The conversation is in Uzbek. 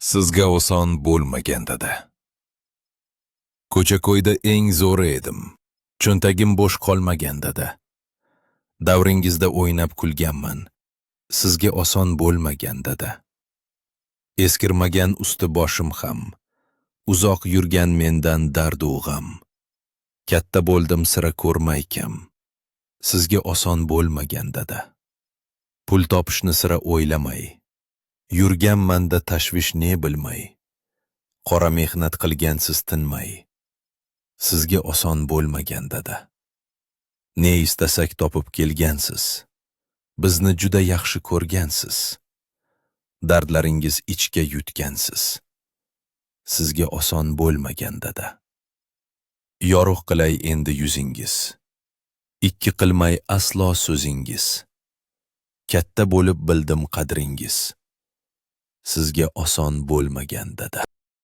Sizga oson bo'lmagan-da. Ko'cha-ko'yda eng zo'ri edim. Cho'ntagim bo'sh qolmagan-da. Davringizda o'ynab kulganman. Sizga oson bo'lmagan-da. Eskirmagan usti boshim ham. Uzoq yurgan mendan dardu g'am. Katta bo'ldim sira ko'rmaykam. Sizga oson bo'lmagan-da. Pul topishni sira o'ylamay. Yurganmanda tashvish ne bilmay. Qora mehnat qilgansiz tinmay. Sizga oson bo'lmagan-da. Ne istasak topib kelgansiz. Bizni juda yaxshi ko'rgansiz. Dardlaringiz ichga yutgansiz. Sizga oson bo'lmagan-da. Yorug' qilay endi yuzingiz. Ikki qilmay aslo so'zingiz. Katta bo'lib bildim qadringiz. Sizga oson bo'lmagan-da.